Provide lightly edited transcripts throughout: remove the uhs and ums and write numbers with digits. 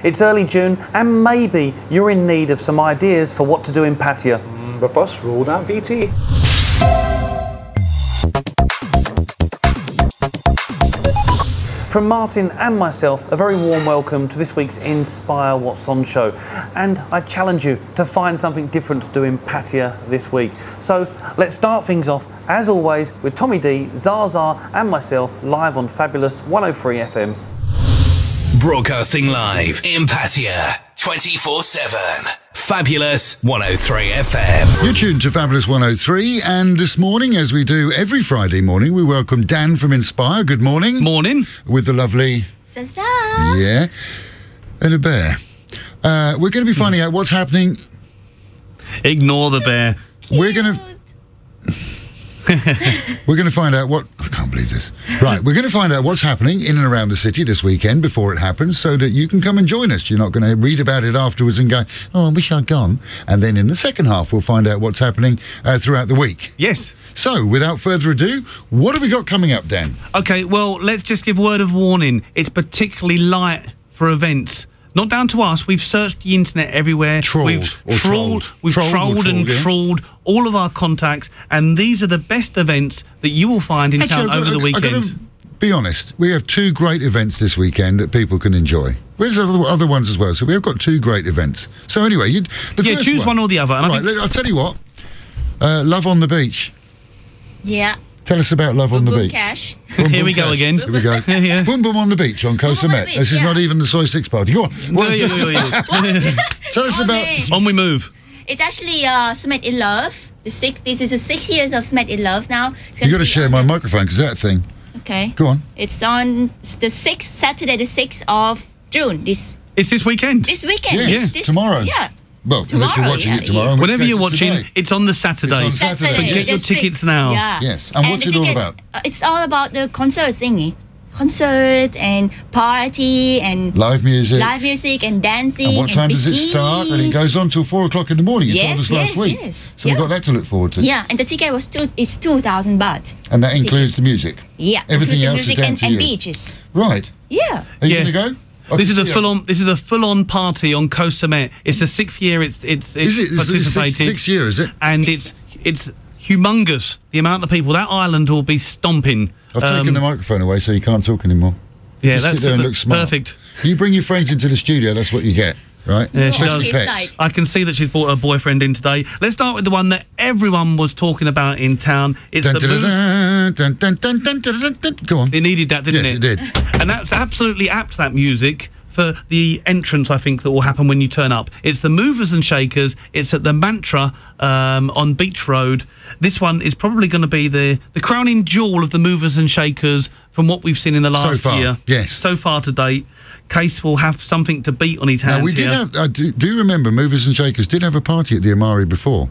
It's early June and maybe you're in need of some ideas for what to do in Pattaya. But first, roll that VT. From Martin and myself, a very warm welcome to this week's Inspire What's On show. And I challenge you to find something different to do in Pattaya this week. So let's start things off, as always, with Tommy D, Zaza and myself live on Fabulous 103 FM. Broadcasting live in Pattaya, 24/7. Fabulous 103 FM. You're tuned to Fabulous 103, and this morning, as we do every Friday morning, we welcome Dan from Inspire. Good morning. Morning. With the lovely... Sasa. Yeah. And a bear. We're going to be finding out what's happening. Ignore the bear. We're going to find out what... I can't believe this. Right, we're going to find out what's happening in and around the city this weekend before it happens so that you can come and join us. You're not going to read about it afterwards and go, oh, I wish I'd gone. And then in the second half, we'll find out what's happening throughout the week. Yes. So, without further ado, what have we got coming up, Dan? OK, well, let's just give a word of warning. It's particularly light for events. Not down to us. We've searched the internet everywhere. We've trolled all of our contacts, and these are the best events that you will find in town over the weekend. I've got to be honest, we have two great events this weekend that people can enjoy. There's other ones as well, so we've got two great events. So anyway, choose one or the other. And right, I'll tell you what. Love on the Beach. Yeah. Tell us about Love on the Beach. Cash. Boom, Here boom, we go cash. again. Here we go. Yeah. Boom Boom on the Beach on Koh Samet. This is not even the Soy Six party. Go on. Tell us about... On we move. It's actually Smet in Love. This is the 6 years of Smet in Love now. You've got to share my microphone because that thing... Okay. Go on. It's on the 6th, Saturday the 6th of June. It's this weekend? This weekend. Yes, tomorrow. Yeah. Well, unless you're watching it tomorrow. Whenever you're watching, it's on the Saturday. It's on Saturday. But get your tickets now. Yeah. Yes. And what's it all about? It's all about the concert thingy. Concert and party and... Live music. Live music and dancing. And what time does it start? And it goes on till 4 o'clock in the morning. You told us last week. Yes. So we've got that to look forward to. Yeah, and the ticket is 2,000 baht. And that includes the music? Yeah. Everything else is down to you? And beaches. Right. Yeah. Are you going to go? This is a full-on party on Koh Samet. It's the 6th year it's participated. Sixth year, is it? And it's humongous, the amount of people. That island will be stomping. I've taken the microphone away so you can't talk anymore. Yeah, just sit there and look smart. Perfect. You bring your friends into the studio, that's what you get, right? Yeah, she does. Pets. I can see that she's brought her boyfriend in today. Let's start with the one that everyone was talking about in town. It's Go on. It needed that, didn't it? Yes, it did. And that's absolutely apt, that music, for the entrance, I think, that will happen when you turn up. It's the Movers and Shakers. It's at the Mantra on Beach Road. This one is probably going to be the crowning jewel of the Movers and Shakers from what we've seen in the last year. Yes. So far to date. Case will have something to beat on his hands. Now, we did have, I do remember Movers and Shakers did have a party at the Amari before.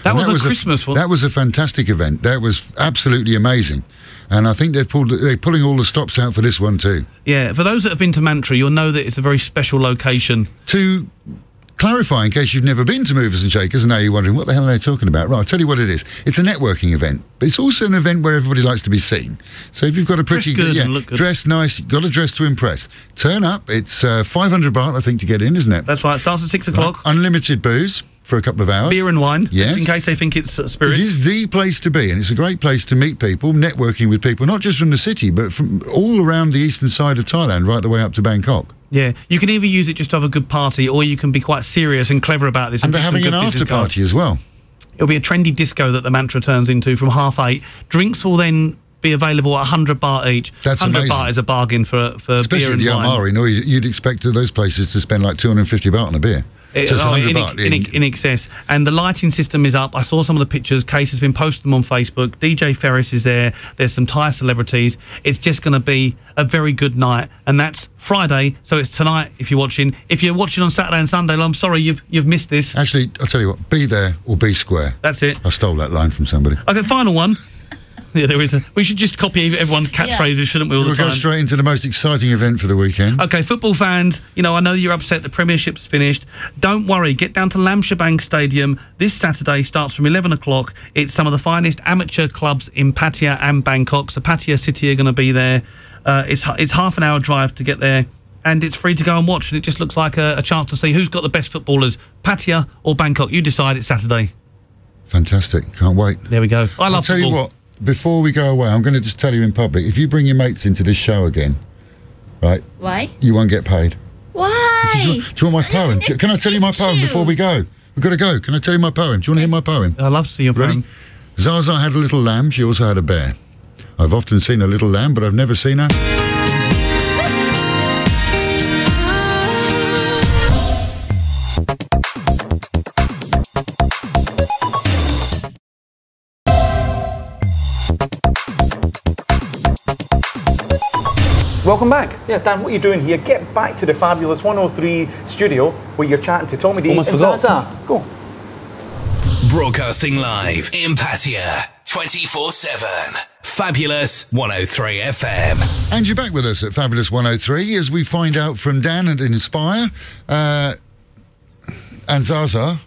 That was a Christmas one. That was a fantastic event. That was absolutely amazing. And I think they're pulling all the stops out for this one too. Yeah, for those that have been to Mantra, you'll know that it's a very special location. To clarify, in case you've never been to Movers and Shakers, and now you're wondering, what the hell are they talking about? Right, I'll tell you what it is. It's a networking event, but it's also an event where everybody likes to be seen. So if you've got a pretty look good, dress nice, you've got to dress to impress. Turn up. It's 500 baht, I think, to get in, isn't it? That's right. It starts at 6 o'clock. Right. Unlimited booze for a couple of hours. Beer and wine, yes, in case they think it's spirits. It is the place to be, and it's a great place to meet people, networking with people, not just from the city, but from all around the eastern side of Thailand, right the way up to Bangkok. Yeah, you can either use it just to have a good party, or you can be quite serious and clever about this. And they're having an after party as well. It'll be a trendy disco that the Mantra turns into from 8:30. Drinks will then be available at 100 baht each. That's 100 amazing. baht is a bargain for especially beer and the wine. Amari. No, you'd expect those places to spend like 250 baht on a beer. So it's 100 baht in excess. And the lighting system is up. I saw some of the pictures. Case has been posting them on Facebook. DJ Ferris is there. There's some Thai celebrities. It's just going to be a very good night. And that's Friday, so it's tonight if you're watching. If you're watching on Saturday and Sunday, well, I'm sorry you've missed this. Actually, I'll tell you what, be there or be square. That's it. I stole that line from somebody. Okay, final one. Yeah, there is. We should just copy everyone's catchphrases, shouldn't we, all the time? We'll go straight into the most exciting event for the weekend. Okay, football fans, you know, I know you're upset the Premiership's finished. Don't worry, get down to Lam Shabang Stadium. This Saturday starts from 11 o'clock. It's some of the finest amateur clubs in Pattaya and Bangkok. So Pattaya City are going to be there. It's half an hour drive to get there. and it's free to go and watch, and it just looks like a chance to see who's got the best footballers, Pattaya or Bangkok. You decide. It's Saturday. Fantastic. Can't wait. There we go. I love I'll tell football. you what, before we go away, I'm going to just tell you in public, if you bring your mates into this show again, right, Why? you won't get paid. Why? Do you want my poem? Can I tell you my poem before we go? We've got to go. Can I tell you my poem? Do you want to hear my poem? I love to see your Ready? poem. Zaza had a little lamb, she also had a bear. I've often seen a little lamb, but I've never seen her. Welcome back. Yeah, Dan, what are you doing here? Get back to the fabulous 103 studio where you're chatting to Tommy D Almost and forgot. Zaza. Go. Broadcasting live in Pattaya 24/7. Fabulous 103 FM. And you're back with us at Fabulous 103 as we find out from Dan and Inspire and Zaza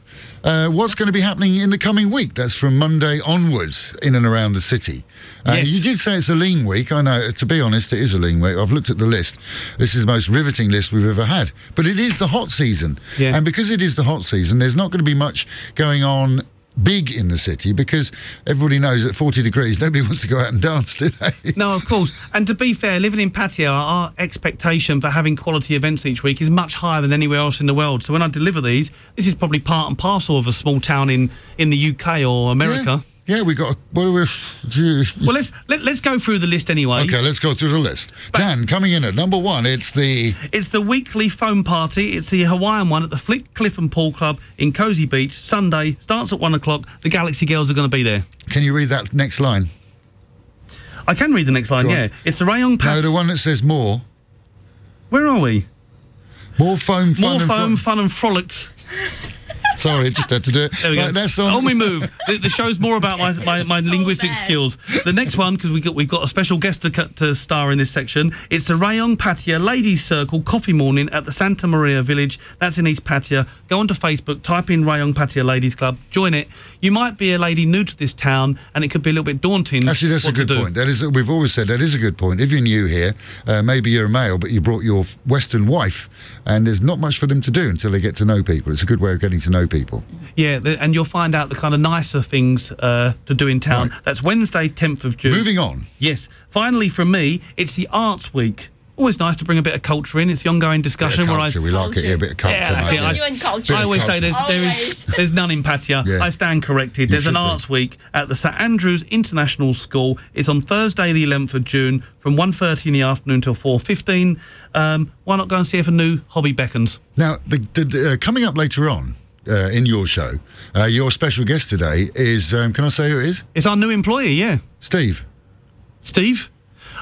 what's going to be happening in the coming week. That's from Monday onwards in and around the city. Yes. You did say it's a lean week. I know, to be honest, it is a lean week. I've looked at the list. This is the most riveting list we've ever had. But it is the hot season. Yeah. And because it is the hot season, there's not going to be much going on big in the city because everybody knows at 40 degrees nobody wants to go out and dance, do they? No, of course. And to be fair, living in Pattaya, our expectation for having quality events each week is much higher than anywhere else in the world. So when I deliver these, this is probably part and parcel of a small town in the UK or America. Yeah, we got. What are we? Well, let's go through the list anyway. Okay, let's go through the list. Dan, coming in at number 1, it's the weekly foam party. It's the Hawaiian one at the Flick Cliff and Pool Club in Cosy Beach. Sunday, starts at 1 o'clock. The Galaxy Girls are going to be there. Can you read that next line? I can read the next line, Go on. yeah. It's the Rayong Pass. No, the one that says more. Where are we? More foam, fun More and foam, fun. fun and frolics. Sorry, just had to do it. There we go. Right, that's on we move. The show's more about my linguistic bad. skills. The next one, because we've got a special guest to star in this section. It's the Rayong Pattaya Ladies Circle Coffee Morning at the Santa Maria Village. That's in East Pattaya. Go onto Facebook, type in Rayong Pattaya Ladies Club, join it. You might be a lady new to this town, and it could be a little bit daunting. Actually, that's a what to good do. point. That is, we've always said that is a good point. If you're new here, maybe you're a male, but you brought your Western wife, and there's not much for them to do until they get to know people. It's a good way of getting to know people. Yeah, and you'll find out the kind of nicer things to do in town. Right. That's Wednesday, 10th of June. Moving on. Yes. Finally, from me, it's the Arts Week. Always nice to bring a bit of culture in. It's the ongoing discussion Bit of where culture. We like it here, a bit of culture. Yeah, that's mate. it. You and culture. Bit I of always say Always. there's none in Pattaya. Yeah. I stand corrected. You There's an should do. Arts Week at the St Andrews International School. It's on Thursday, the 11th of June, from 1:30 in the afternoon till 4:15. Why not go and see if a new hobby beckons? Now, coming up later on in your show, your special guest today is, can I say who it is? It's our new employee, yeah. Steve. Steve?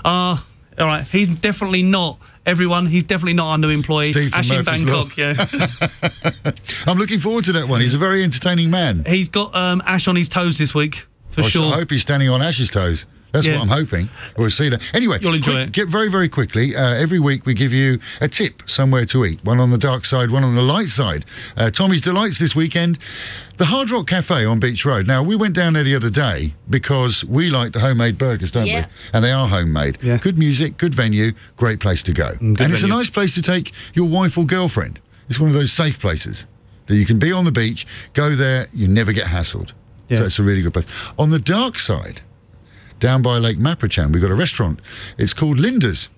All right. He's definitely not. Everyone, he's definitely not our new employee. Steve from Ash in Murphy's Bangkok, yeah. I'm looking forward to that one. He's a very entertaining man. He's got Ash on his toes this week, for sure. I hope he's standing on Ash's toes. That's Yeah. what I'm hoping. We'll see that. Anyway, You'll enjoy it. Get very, very quickly. Every week we give you a tip somewhere to eat. One on the dark side, one on the light side. Tommy's Delights this weekend. The Hard Rock Cafe on Beach Road. Now, we went down there the other day because we like the homemade burgers, don't Yeah. we? And they are homemade. Yeah. Good music, good venue, great place to go. And it's a venue. nice place to take your wife or girlfriend. It's one of those safe places that you can be on the beach, go there, you never get hassled. Yeah. So it's a really good place. On the dark side, down by Lake Maprichan, we've got a restaurant. It's called Linda's.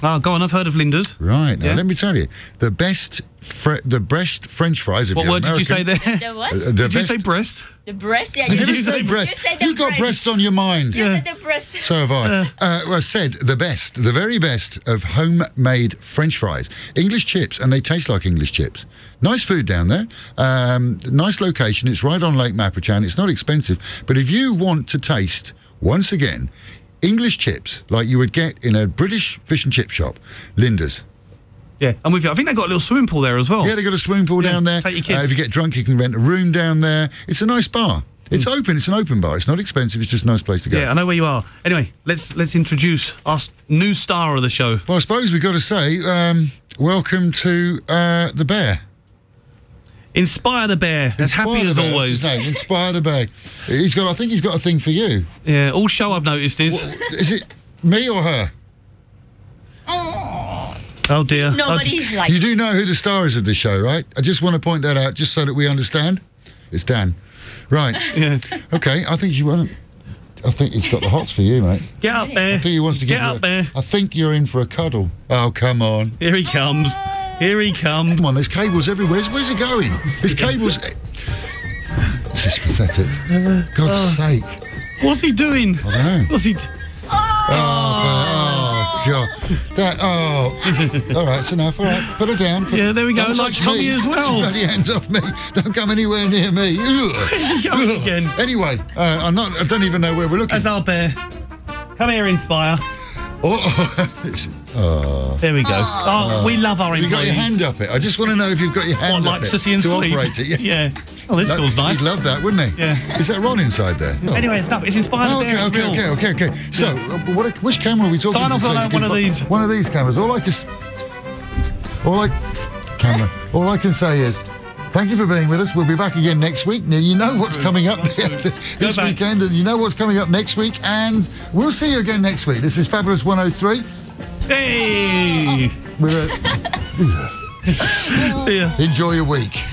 Oh, go on. I've heard of Linda's. Right. Now, Yeah. let me tell you, the best French fries, if What you're word did you say American. there? The what? The Did you best. say breast? The breast? Yeah, You you didn't said say breast. You said the You've got breast. breast on your mind. You said the breast. So have I. Well, I said the best, the very best of homemade French fries. English chips, and they taste like English chips. Nice food down there. Nice location. It's right on Lake Maprichan. It's not expensive. But if you want to taste, once again, English chips like you would get in a British fish and chip shop, Linda's. Yeah, I'm with you. I think they've got a little swimming pool there as well. Yeah, they've got a swimming pool Yeah, down there. take your kids. If you get drunk, you can rent a room down there. It's a nice bar. It's open. It's an open bar. It's not expensive. It's just a nice place to go. Yeah, I know where you are. Anyway, let's introduce our new star of the show. Well, I suppose we've got to say, welcome to the Bear. Inspire the Bear, as happy Inspire as the Bear, always. that's his name, Inspire the Bear. I think he's got a thing for you. Yeah, all show I've noticed is Is it me or her? Oh dear. Nobody likes You do know who the star is of this show, right? I just want to point that out, just so that we understand. It's Dan. Right. Yeah. Okay, I think you won't. I think he's got the hots for you, mate. Get up there. I think he wants to Get up there. I think you're in for a cuddle. Oh, come on. Here he comes. Here he comes. Come on, there's cables everywhere. Where's he going? There's cables. This is pathetic. God's sake. What's he doing? I don't know. What's he? Oh, God. All right, it's enough. All right, put her down. Yeah, there we go. Don't Like touch Tommy me. as well. Keep your bloody hands off me. Don't come anywhere near me. He's going again. Anyway, I don't even know where we're looking. That's our bear. Come here, Inspire. There we go. Oh, we love our Have you got employees. your hand up it? I just want to know if you've got your hand What, up like it Sooty and to Sleep? operate it. Yeah. Oh, this feels nice. He'd love that, wouldn't he? Yeah. Is that Ron inside there? Oh. Anyway, it's Inspire the Bear. It's real. Okay. So, which camera are we talking Sign to? off on one of these. One of these cameras. All I can say is, thank you for being with us. We'll be back again next week. Now, you know what's coming up this weekend, and you know what's coming up next week, and we'll see you again next week. This is Fabulous 103. Hey! See ya. Enjoy your week.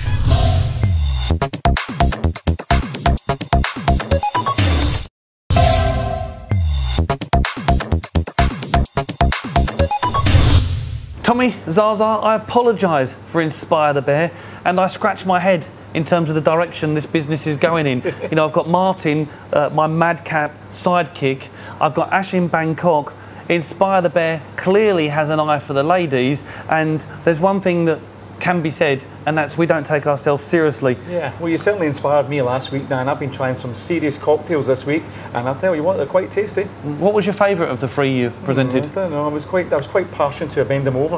Tommy, Zaza, I apologise for Inspire the Bear, and I scratch my head in terms of the direction this business is going in. You know, I've got Martin, my madcap sidekick. I've got Ash in Bangkok. Inspire the Bear clearly has an eye for the ladies, and there's one thing that can be said, and that's we don't take ourselves seriously. Yeah, well, you certainly inspired me last week, Dan. I've been trying some serious cocktails this week, and I'll tell you what, they're quite tasty. What was your favourite of the three you presented? I don't know. I was quite partial to a bend them over.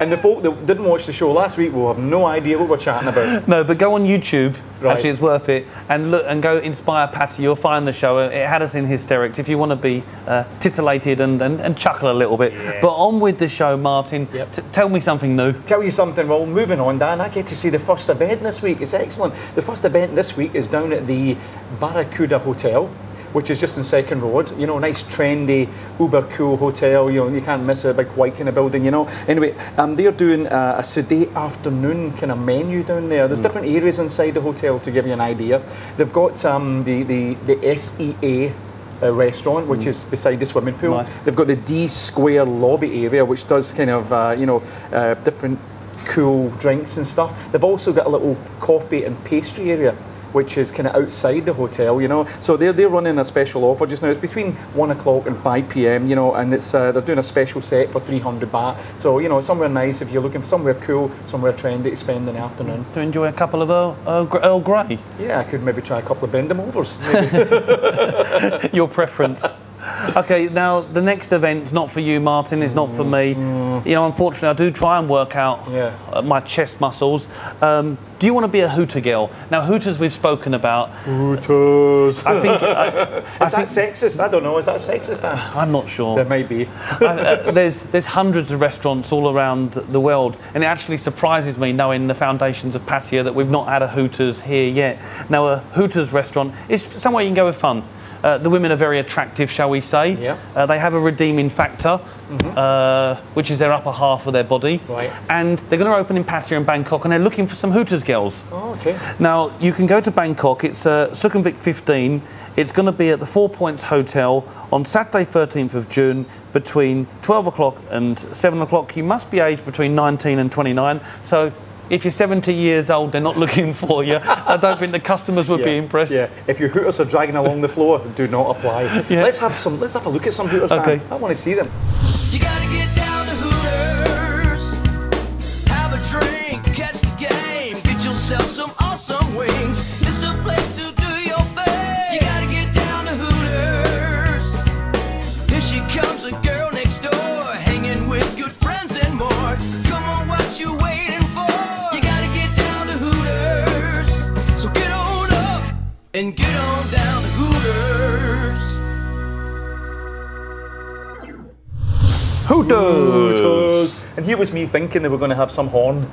And the folk that didn't watch the show last week will have no idea what we're chatting about. No, but go on YouTube. Right. Actually, it's worth it. And look and go Inspire Patty. You'll find the show. It had us in hysterics. If you want to be titillated and chuckle a little bit. Yeah. But on with the show, Martin. Yep. Tell me something new. Tell you something, well, moving on, Dan, I get to see the first event this week. It's excellent. The first event this week is down at the Barracuda Hotel, which is just in Second Road. You know, nice, trendy, uber cool hotel. You know, you can't miss a big white kind of building, you know. Anyway, they're doing a sedate afternoon kind of menu down there. There's different areas inside the hotel to give you an idea. They've got the SEA restaurant, which is beside the swimming pool. Nice. They've got the D Square lobby area, which does kind of, different cool drinks and stuff. They've also got a little coffee and pastry area, which is kind of outside the hotel, you know. So they're running a special offer just now. It's between 1 o'clock and 5 p.m, you know, and it's they're doing a special set for 300 baht. So, you know, somewhere nice if you're looking for somewhere cool, somewhere trendy to spend an afternoon. To enjoy a couple of Earl Grey. Yeah, I could maybe try a couple of bend them overs. Maybe. Your preference. Okay, now the next event's not for you, Martin. It's not for me. You know, unfortunately, I do try and work out my chest muscles. Do you want to be a Hooter girl? Now, Hooters we've spoken about. Hooters. I think. Is that sexist? I don't know. Is that sexist, Dan? I'm not sure. There may be. There's hundreds of restaurants all around the world, and it actually surprises me knowing the foundations of Pattaya that we've not had a Hooters here yet. Now, a Hooters restaurant is somewhere you can go with fun. The women are very attractive, shall we say. Yeah. They have a redeeming factor, which is their upper half of their body. Right. And they're going to open in Pattaya and Bangkok, and they're looking for some Hooters girls. Oh, okay. Now, you can go to Bangkok. It's Sukhumvit 15. It's going to be at the 4 Points Hotel on Saturday 13th of June between 12 o'clock and 7 o'clock. You must be aged between 19 and 29. So if you're 70 years old, they're not looking for you. I don't think the customers would be impressed. Yeah, if your Hooters are dragging along the floor, do not apply. Yeah. Let's have a look at some Hooters, Dan. Okay. I want to see them. You gotta get down to Hooters, have a drink, catch the game, get yourself some awesome wings. It's the place to do your thing. You gotta get down to Hooters. Here she comes, a girl next door, hanging with good friends and more. Come on, what you waiting for? You gotta get down to Hooters. So get on up and get on down to Hooters. Hooters. And here was me thinking they were going to have some horn.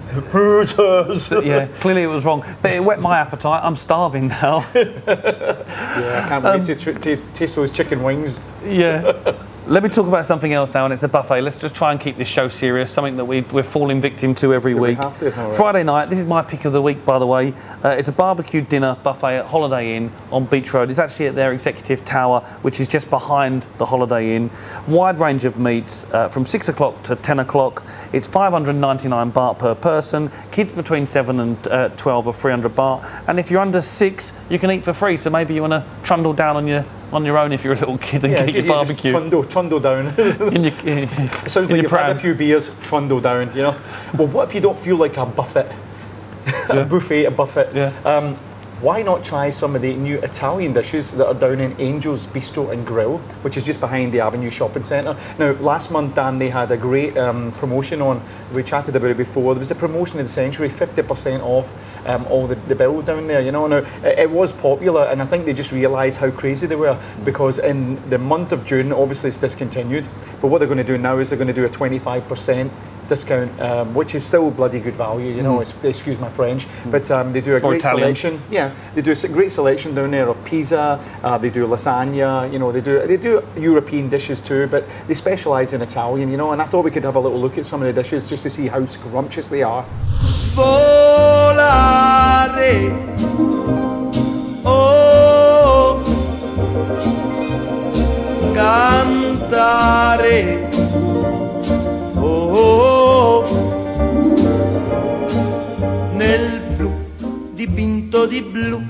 Hooters. Yeah, clearly it was wrong. But it whet my appetite. I'm starving now. Yeah, I can't wait to taste those chicken wings. Yeah. Let me talk about something else now, and it's a buffet. Let's just try and keep this show serious, something that we're falling victim to every week. We have to? All right. Friday night, this is my pick of the week, by the way. It's a barbecue dinner buffet at Holiday Inn on Beach Road. It's actually at their executive tower, which is just behind the Holiday Inn. Wide range of meats from 6 o'clock to 10 o'clock. It's 599 baht per person. Kids between 7 and 12 are 300 baht. And if you're under 6, you can eat for free. So maybe you want to trundle down on your own if you're a little kid and get your barbecue. Trundle down. It sounds like you've had a few beers, trundle down, you know. Well, what if you don't feel like a buffet? A buffet. Yeah. Why not try some of the new Italian dishes that are down in Angel's Bistro and Grill, which is just behind the Avenue Shopping Centre. Now, last month, Dan, they had a great promotion on. We chatted about it before. There was a promotion of the century, 50% off all the bill down there. You know, now it was popular, and I think they just realised how crazy they were, because in the month of June, obviously it's discontinued. But what they're going to do now is they're going to do a 25% discount, which is still bloody good value, you know, excuse my French, but they do a great selection. Yeah, they do a great selection down there of pizza, they do lasagna, you know, they do European dishes too, but they specialise in Italian, you know, and I thought we could have a little look at some of the dishes just to see how scrumptious they are. Volare, oh, cantare, oh, nel blu dipinto di blu,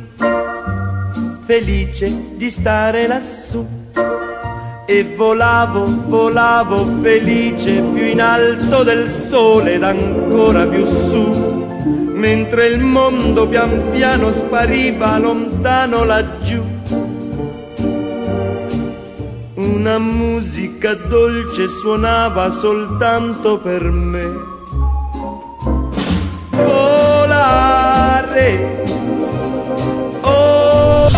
felice di stare lassù, e volavo, volavo felice più in alto del sole ed ancora più su, mentre il mondo pian piano spariva lontano laggiù. Una musica dolce suonava soltanto per me. Volare, oh.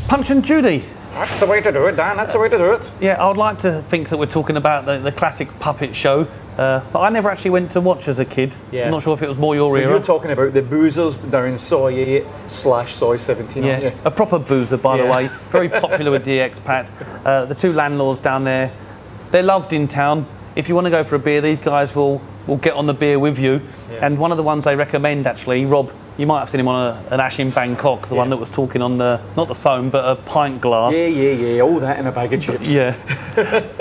Punch and Judy. That's the way to do it, Dan, that's the way to do it. Yeah, I would like to think that we're talking about the classic puppet show, but I never actually went to watch as a kid. Yeah. I'm not sure if it was more your era. You're talking about the boozers down Soy 8/Soy 17, aren't you? A proper boozer, by the way. Very popular with the expats. The two landlords down there, they're loved in town. If you want to go for a beer, these guys will get on the beer with you. Yeah. And one of the ones they recommend, actually, Rob, you might have seen him on an Ash in Bangkok, the one that was talking on not the phone, but a pint glass. Yeah, all that in a bag of chips. Yeah.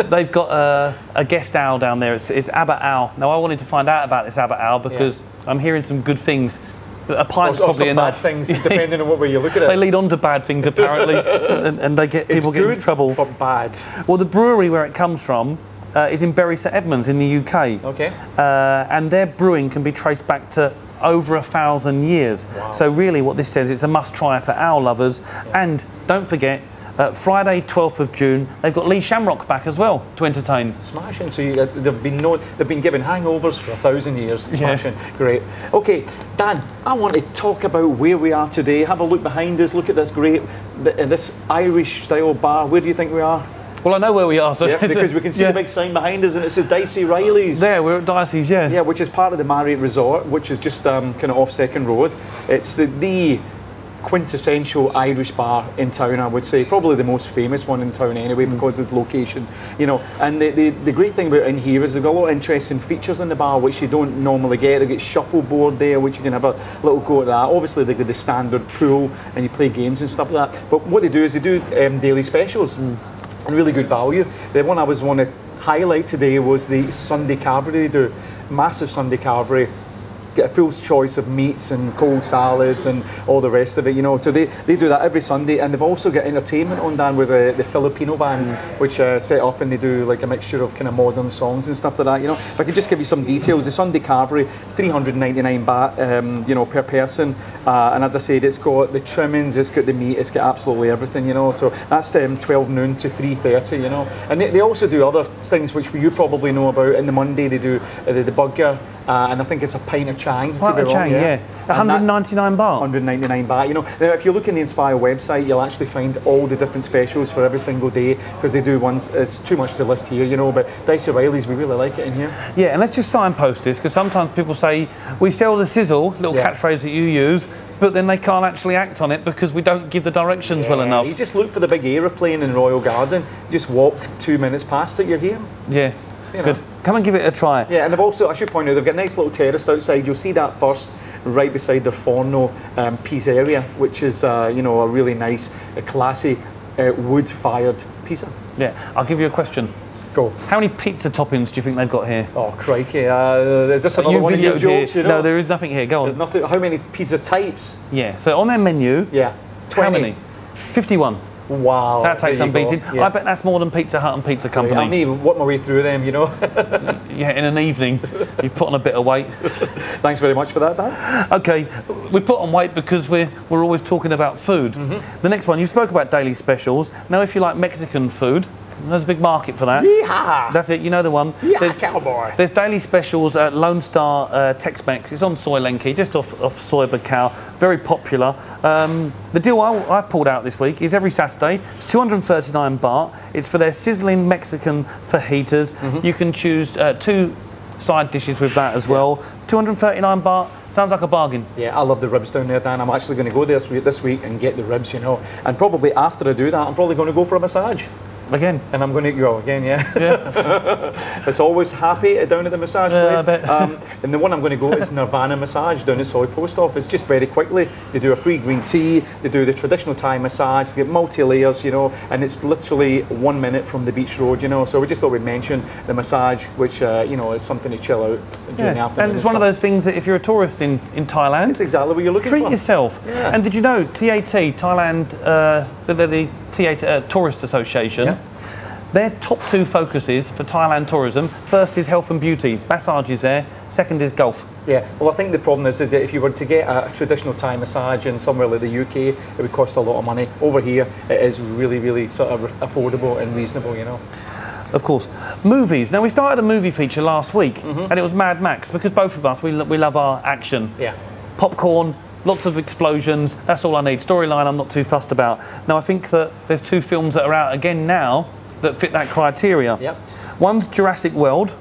They've got a guest owl down there. It's Abbot Owl. Now, I wanted to find out about this Abbot Owl because I'm hearing some good things. A pint's probably enough. Bad things, depending on what way you look at it. They lead on to bad things, apparently, and they people get into trouble. But bad. Well, the brewery where it comes from is in Bury St Edmunds in the UK. Okay. And their brewing can be traced back to over 1,000 years. Wow. So really what this says, it's a must try for owl lovers. And don't forget, Friday 12th of June, they've got Lee Shamrock back as well to entertain. Smashing. So they've been given hangovers for 1,000 years. Smashing. Yeah. Great. Okay, Dan, I want to talk about where we are today. Have a look behind us. Look at this this Irish style bar. Where do you think we are? Well, I know where we are. So because we can see the big sign behind us, and it says Dicey Riley's. There, we're at Dicey's, yeah. Yeah, which is part of the Marriott Resort, which is just kind of off Second Road. It's the quintessential Irish bar in town, I would say. Probably the most famous one in town anyway, because of the location. You know, and the great thing about in here is they've got a lot of interesting features in the bar, which you don't normally get. They've got shuffleboard there, which you can have a little go at that. Obviously, they've got the standard pool, and you play games and stuff like that. But what they do is they do daily specials. And really good value. The one I was want to highlight today was the Sunday carvery they do. Massive Sunday carvery. Get a full choice of meats and cold salads and all the rest of it, you know. So they do that every Sunday, and they've also got entertainment on Dan with the Filipino band, which set up, and they do like a mixture of kind of modern songs and stuff like that, you know. If I could just give you some details, the Sunday carvery is 399 baht, you know, per person, and as I said, it's got the trimmings, it's got the meat, it's got absolutely everything, you know. So that's 12 noon to 3:30, you know. And they also do other things which you probably know about. In the Monday they do the burger, and I think it's a pint of chicken Chang. to Right be at wrong, Chang, yeah. And that- 199 baht. 199 baht. You know, now if you look in the Inspire website, you'll actually find all the different specials for every single day, because they do ones. It's too much to list here, you know. But Dicey Riley's, we really like it in here. Yeah, and let's just signpost this, because sometimes people say, we sell the sizzle, little Yeah. catchphrase that you use, but then they can't actually act on it because we don't give the directions well enough. You just look for the big aeroplane in Royal Garden. Just walk 2 minutes past it, you're here. Yeah, You know. good. Come and give it a try. Yeah, and they've also, I should point out, they've got a nice little terrace outside. You'll see that first, right beside their Forno pizza area, which is, you know, a really nice, classy, wood-fired pizza. Yeah, I'll give you a question. Go. How many pizza toppings do you think they've got here? Oh, crikey. Is this another one of your videoed jokes, here. you know? No, there is nothing here. Go There's on. nothing. How many pizza types? Yeah, so on their menu, Yeah. 20. how many? 51. Wow. That takes there some you go. beating. Yeah. I bet that's more than Pizza Hut and Pizza I Company. need to work my way through them, you know. Yeah, in an evening, you've put on a bit of weight. Thanks very much for that, Dan. Okay, we put on weight because we're always talking about food. The next one, you spoke about daily specials. Now, if you like Mexican food, there's a big market for that. Yeehaw! That's it, you know the one. Yeah, cowboy. There's daily specials at Lone Star Tex-Mex. It's on Soy Lenki, just off Soy Bacau. Very popular. The deal I pulled out this week is every Saturday. It's 239 baht. It's for their sizzling Mexican fajitas. You can choose 2 side dishes with that as well. 239 baht. Sounds like a bargain. Yeah, I love the ribs down there, Dan. I'm actually going to go there this week and get the ribs, you know. And probably after I do that, I'm probably going to go for a massage. Again. And I'm going to go again, yeah. Yeah. It's always happy down at the massage Yeah, I place. bet. And the one I'm going to go is Nirvana Massage down at Soy Post Office. Just very quickly, they do a free green tea, they do the traditional Thai massage, they get multi-layers, you know, and it's literally 1 minute from the beach road, you know. So we just thought we'd mention the massage, which, you know, is something to chill out during the afternoon. And it's one of those things that if you're a tourist in Thailand, It's exactly what you're looking treat for. yourself. Yeah. And did you know TAT, Thailand, they're the TAT Tourist Association, Yeah. their top 2 focuses for Thailand tourism, first is health and beauty, massage is there, second is golf. Yeah, well, I think the problem is that if you were to get a traditional Thai massage in somewhere like the UK, it would cost a lot of money. Over here, it is really, really sort of affordable and reasonable, you know. Of course. Movies. Now, we started a movie feature last week, and it was Mad Max, because both of us, we love our action. Yeah. Popcorn, lots of explosions, that's all I need. Storyline I'm not too fussed about. Now, I think that there's 2 films that are out again now that fit that criteria. Yep. One's Jurassic World,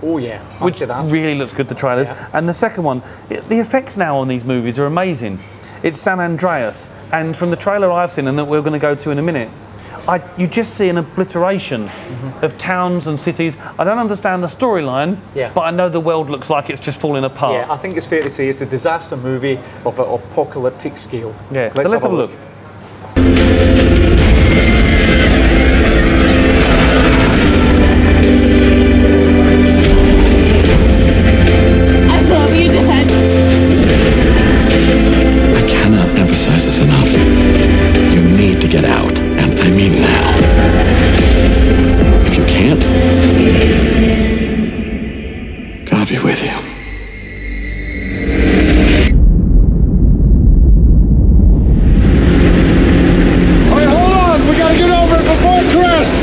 Oh yeah, which fancy that. really looks good, the trailers. Yeah. And the second one, the effects now on these movies are amazing. It's San Andreas, and from the trailer I've seen and that we're going to go to in a minute, you just see an obliteration of towns and cities. I don't understand the storyline, Yeah. but I know the world looks like it's just falling apart. Yeah, I think it's fair to say it's a disaster movie of an apocalyptic scale. Yeah, so let's have a look. I love you, Dad. I cannot emphasize this enough. You need to get out, and I mean now. If you can't, God be with you. All right, hold on. We gotta get over it before it crests.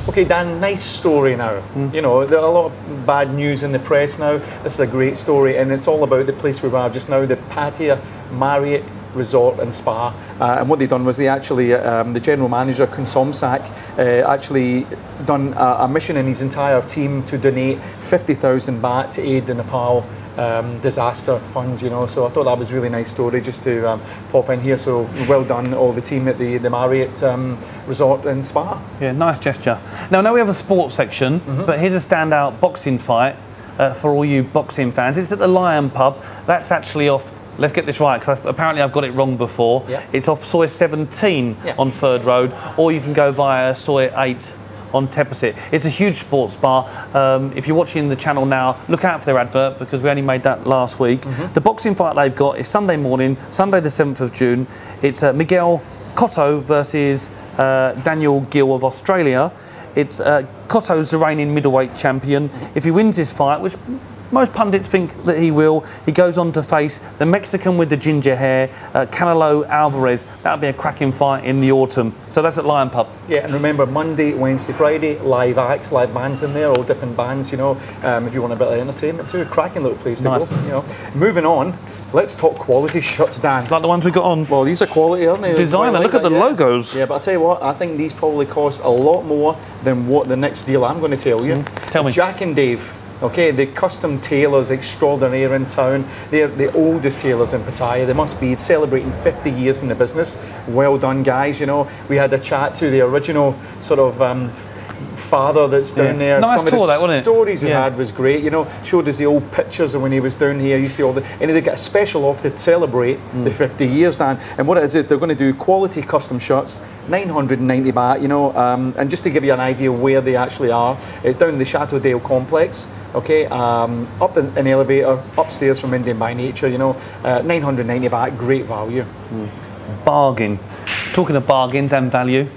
Okay, Dan, nice story now. You know, there are a lot of bad news in the press now. This is a great story, and it's all about the place we are just now, the Pattaya Marriott Resort and Spa. And what they done was they actually, the general manager, Konsomsak, actually done a mission in his entire team to donate 50,000 baht to aid the Nepal disaster fund, you know. So I thought that was a really nice story just to pop in here. So well done, all the team at the Marriott Resort and Spa. Yeah, nice gesture. Now, we have a sports section, but here's a standout boxing fight for all you boxing fans. It's at the Lion Pub. That's actually off, let's get this right, because apparently I've got it wrong before. Yeah. It's off Soy 17 Yeah. on 3rd Road, or you can go via Soy 8 on Teppersit. It's a huge sports bar. If you're watching the channel now, look out for their advert because we only made that last week. The boxing fight they've got is Sunday morning, Sunday the 7th of June. It's Miguel Cotto versus Daniel Gill of Australia. It's Cotto's the reigning middleweight champion. If he wins this fight, which most pundits think that he will, he goes on to face the Mexican with the ginger hair, Canelo Alvarez. That'll be a cracking fight in the autumn. So that's at Lion Pub. Yeah, and remember, Monday, Wednesday, Friday, live acts, live bands in there, all different bands, you know, if you want a bit of entertainment too. Cracking little place to go, you know. Moving on, let's talk quality shots, Dan. Like the ones we got on. Well, these are quality, aren't they? Designer, look at the logos. Yeah, but I'll tell you what, I think these probably cost a lot more than what the next deal I'm going to tell you. Tell me. Jack and Dave. Okay, the custom tailors extraordinaire in town. They're the oldest tailors in Pattaya. They must be celebrating 50 years in the business. Well done, guys. You know, we had a chat to the original sort of father that's down there. Nice Some of tour, the that, wasn't it? stories he had was great. You know, showed us the old pictures of when he was down here. Used to and they get a special off to celebrate the 50 years, Dan. And what it is they're going to do quality custom shots, 990 baht. You know, and just to give you an idea where they actually are, it's down in the Chateau Dale complex. Okay, up in an elevator, upstairs from Indian by Nature, you know, 990 baht, great value. Bargain. Talking of bargains and value,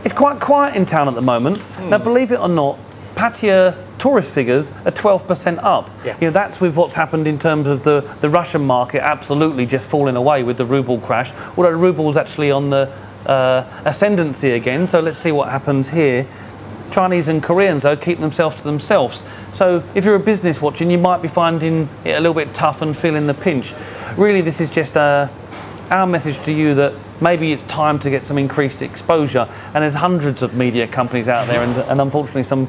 it's quite quiet in town at the moment. Now, believe it or not, Pattaya tourist figures are 12% up. Yeah. You know, that's with what's happened in terms of the Russian market absolutely just falling away with the ruble crash, although the ruble's actually on the ascendancy again, so let's see what happens here. Chinese and Koreans, though, keep themselves to themselves. So if you're a business watching, you might be finding it a little bit tough and feeling the pinch. Really, this is just our message to you that maybe it's time to get some increased exposure. And there's hundreds of media companies out there, and unfortunately some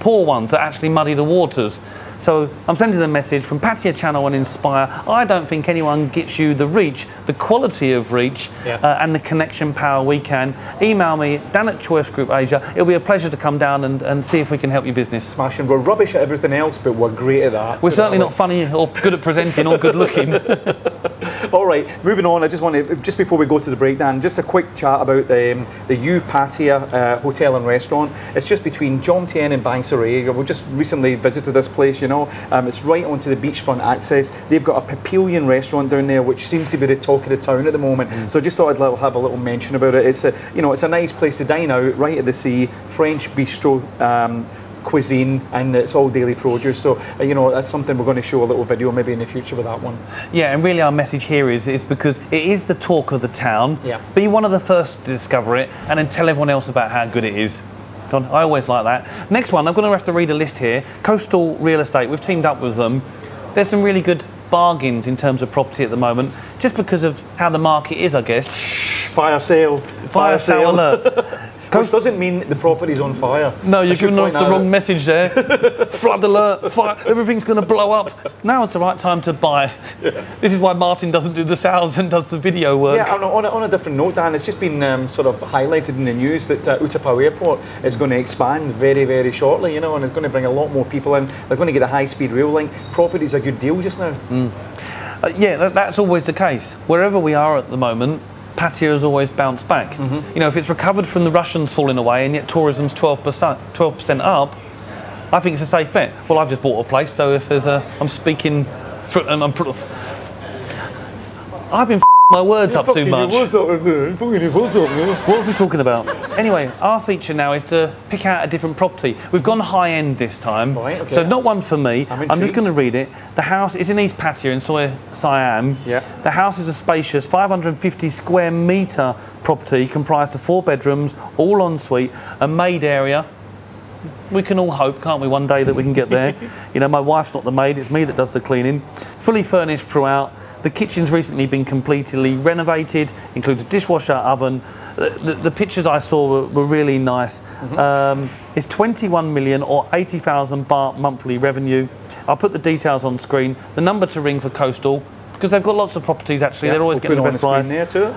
poor ones that actually muddy the waters. So I'm sending a message from Pattaya Channel and Inspire. I don't think anyone gets you the reach, the quality of reach, and the connection power we can. Email me, Dan at Choice Group Asia. It'll be a pleasure to come down and see if we can help your business. Smashing. We're rubbish at everything else, but we're great at that. We're certainly not funny or good at presenting or good looking. All right, moving on. I just want to, just before we go to the breakdown, just a quick chat about the U Pattaya Hotel and Restaurant. It's just between Jomtien and Bang Sarai. We just recently visited this place, you know. It's right onto the beachfront access. They've got a Papillion restaurant down there, which seems to be the talk of the town at the moment. So I just thought I'd have a little mention about it. It's you know, it's a nice place to dine out, right at the sea, French bistro. Cuisine, and it's all daily produce, so you know, that's something we're going to show a little video maybe in the future with that one. Yeah, and really our message here is because it is the talk of the town. Be one of the first to discover it and then tell everyone else about how good it is. I always like that. Next one, I'm going to have to read a list here. Coastal Real Estate, we've teamed up with them. There's some really good bargains in terms of property at the moment, just because of how the market is, I guess. Shh, fire sale. Fire sale alert. Which doesn't mean the property's on fire. No, you're giving off the wrong message there. Flood alert, fire, everything's going to blow up. Now it's the right time to buy. This is why Martin doesn't do the sales and does the video work. Yeah, on a different note, Dan, it's just been sort of highlighted in the news that Utapao Airport is going to expand very, very shortly, you know, and it's going to bring a lot more people in. They're going to get a high-speed rail link. Property's a good deal just now. Yeah, that's always the case. Wherever we are at the moment, Pattaya has always bounced back. You know, if it's recovered from the Russians falling away and yet tourism's 12% up, I think it's a safe bet. Well, I've just bought a place, so if there's I'm speaking, I've been my words up too much. What are we talking about? Anyway, our feature now is to pick out a different property. We've gone high end this time, so not one for me. I'm just going to read it. The house is in East Pattaya in Siam. The house is a spacious 550 square metre property comprised of 4 bedrooms, all en suite, a maid area. We can all hope, can't we, one day that we can get there. You know, my wife's not the maid, it's me that does the cleaning. Fully furnished throughout. The kitchen's recently been completely renovated, includes a dishwasher, oven. The pictures I saw were really nice. It's 21 million or 80,000 baht monthly revenue. I'll put the details on screen. The number to ring for Coastal, because they've got lots of properties actually, they're always getting the best price. There too.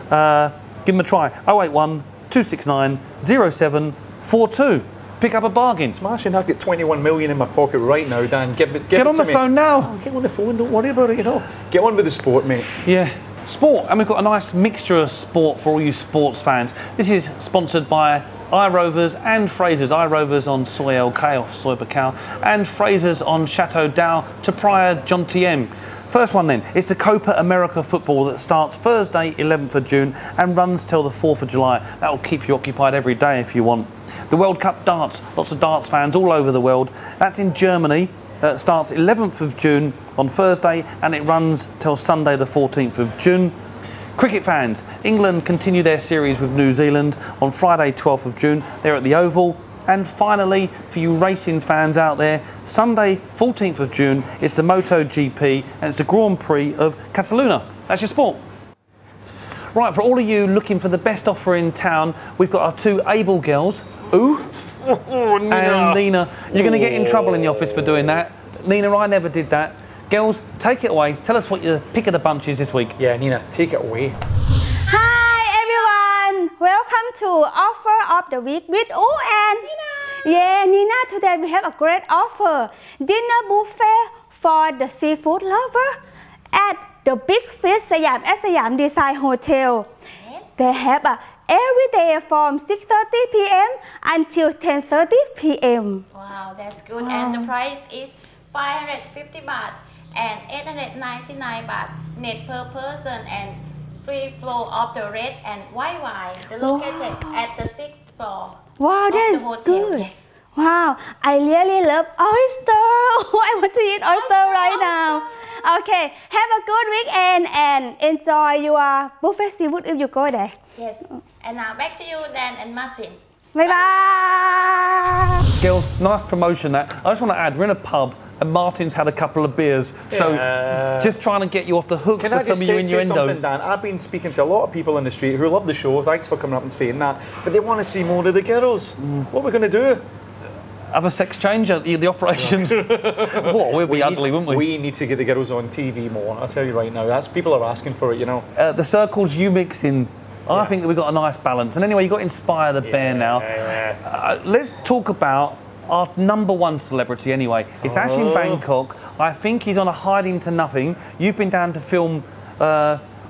Give them a try. 081 269 0742. Pick up a bargain. Smashing. I've got 21 million in my pocket right now, Dan. Get on the phone now. Oh, get on the phone, don't worry about it, you know. Get on with the sport, mate. Yeah. Sport, and we've got a nice mixture of sport for all you sports fans. This is sponsored by iRovers and Fraser's. iRovers on Soy LK off Soy Bacau, and Fraser's on Chateau d'Au to Praia Jontiem. First one then, it's the Copa America football that starts Thursday 11th of June and runs till the 4th of July. That will keep you occupied every day if you want. The World Cup darts, lots of darts fans all over the world. That's in Germany. It starts 11th of June on Thursday and it runs till Sunday the 14th of June. Cricket fans, England continue their series with New Zealand on Friday 12th of June. They're at the Oval. And finally, for you racing fans out there, Sunday 14th of June, it's the MotoGP and it's the Grand Prix of Catalunya. That's your sport. Right, for all of you looking for the best offer in town, we've got our two able girls, Nina. And Nina. You're going to get in trouble in the office for doing that. Nina, I never did that. Girls, take it away. Tell us what your pick of the bunch is this week. Yeah, Nina, take it away. Welcome to Offer of the Week with and Nina. Yeah, Nina, today we have a great offer. Dinner buffet for the seafood lover at the Big Fish Siam at Siam Design Hotel. Yes. They have every day from 6:30 p.m. until 10:30 p.m. Wow, that's good. Wow. And the price is 550 baht and 899 baht net per person and free flow of the red and white wine. They're located at the 6th floor wow, of the hotel. Good. Yes. Wow, I really love oyster. I want to eat oyster right now. Okay, have a good weekend and enjoy your buffet seafood if you go there. Yes. And now back to you, Dan and Martin. Bye bye. Girls, nice promotion that. I just want to add, we're in a pub and Martin's had a couple of beers, so just trying to get you off the hook for some of your innuendo. Something, Dan? I've been speaking to a lot of people in the street who love the show, thanks for coming up and saying that, but they want to see more of the girls. What are we going to do? Have a sex change at the operations? What, we'd be ugly, wouldn't we? We need to get the girls on TV more, I'll tell you right now. People are asking for it, you know. The circles you mix in, I think that we've got a nice balance. And anyway, you've got to inspire the bear now. Let's talk about our #1 celebrity anyway. It's actually in Bangkok. I think he's on a hiding to nothing. You've been down to film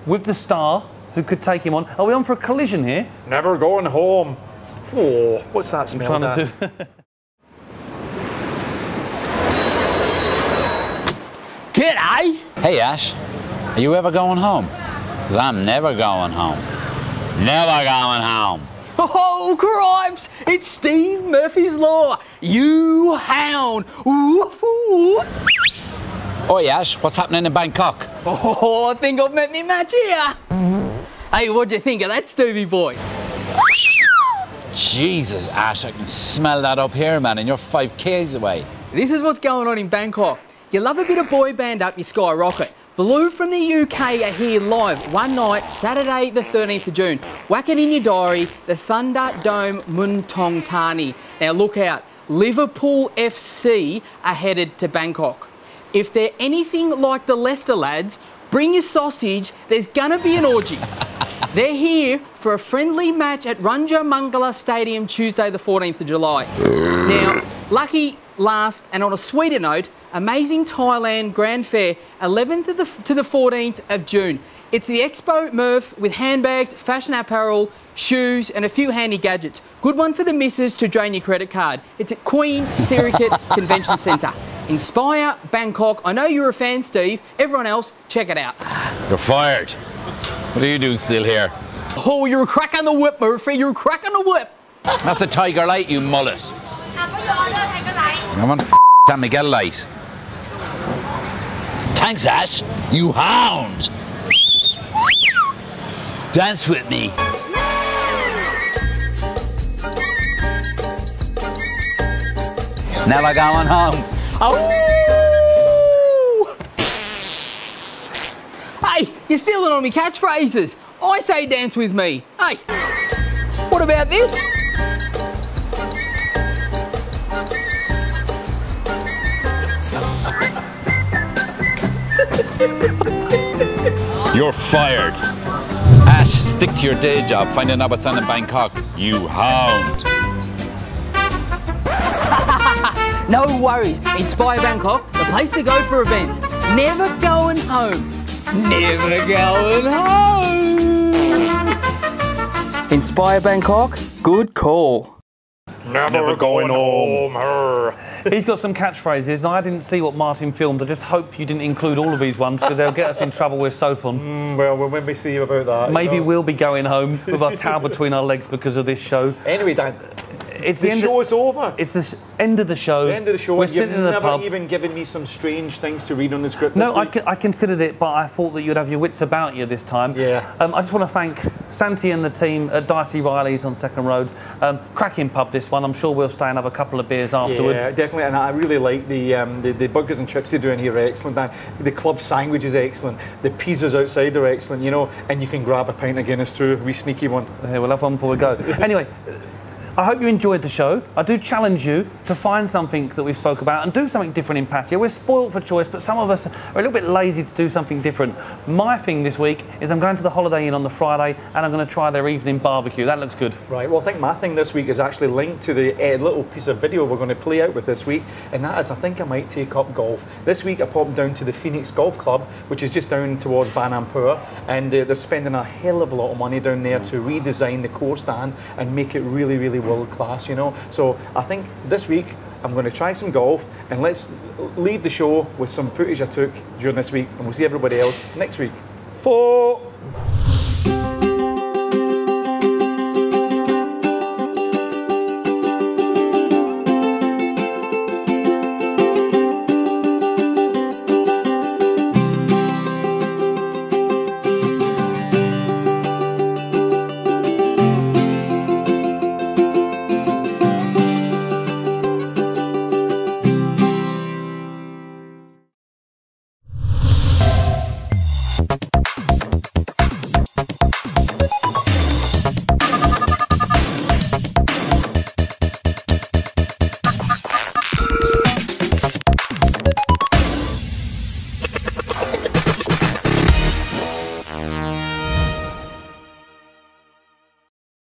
with the star who could take him on. Are we on for a collision here? Never going home. Oh, what's that smell? I'm trying to do. G'day! Hey Ash, are you ever going home? Because I'm never going home. Never going home. Oh, cripes! It's Steve Murphy's Law. You hound. Woof, woof. Oi Ash, what's happening in Bangkok? Oh, I think I've met me match here. Hey, what'd you think of that, Stevie boy? Jesus, Ash, I can smell that up here, man, and you're 5 k's away. This is what's going on in Bangkok. You love a bit of boy band up, you skyrocket. Blue from the UK are here live one night, Saturday the 13th of June. Whack it in your diary, the Thunderdome Muntong Thani. Now look out, Liverpool FC are headed to Bangkok. If they're anything like the Leicester lads, bring your sausage, there's gonna be an orgy. They're here for a friendly match at Ranja Mangala Stadium Tuesday the 14th of July. Now, lucky last and on a sweeter note, Amazing Thailand Grand Fair, 11th to the 14th of June. It's the Expo Murph with handbags, fashion apparel, shoes and a few handy gadgets. Good one for the missus to drain your credit card. It's at Queen Sirikit Convention Centre. Inspire Bangkok. I know you're a fan, Steve. Everyone else, check it out. You're fired. What do you do still here? Oh, you're a crack on the whip, Murphy. You're a crack on the whip. That's a Tiger Light, you mullet. Come on, San Miguel Light. Thanks, Ash. You hound. Dance with me. Never going home. Oh! Hey, you're stealing on me catchphrases. I say dance with me. Hey, what about this? You're fired. Ash, stick to your day job. Find another son in Bangkok. You hound. No worries. Inspire Bangkok, the place to go for events. Never going home. Never going home. Inspire Bangkok, Good call. Never going home. He's got some catchphrases, and I didn't see what Martin filmed. I just hope you didn't include all of these ones, because they'll get us in trouble with Sophon. Well, we'll maybe see about that. Maybe we'll be going home with our tail between our legs because of this show. Anyway, Dan, it's the show's over. It's the end of the show. The end of the show. We're You've sitting in the never pub. even given me some strange things to read on the script. No, this week. I considered it, but I thought that you'd have your wits about you this time. Yeah. I just want to thank Santi and the team at Dicey Riley's on Second Road. Cracking pub, this one. I'm sure we'll stay and have a couple of beers afterwards. Yeah, definitely. And I really like the burgers and chips they do in here are excellent. Dan. The club sandwich is excellent. The pizzas outside are excellent, you know. And you can grab a pint of Guinness too. A wee sneaky one. Here, we'll have one before we go. Anyway. I hope you enjoyed the show. I do challenge you to find something that we spoke about and do something different in Pattaya. We're spoilt for choice, but some of us are a little bit lazy to do something different. My thing this week is I'm going to the Holiday Inn on the Friday and I'm going to try their evening barbecue. That looks good. Right, well I think my thing this week is actually linked to the little piece of video we're going to play out with this week, and that is I think I might take up golf. This week I popped down to the Phoenix Golf Club, which is just down towards Banampur, and they're spending a hell of a lot of money down there to redesign the course, Dan, and make it really, really world class, you know. So I think this week I'm going to try some golf, and let's leave the show with some footage I took during this week, and we'll see everybody else next week. 4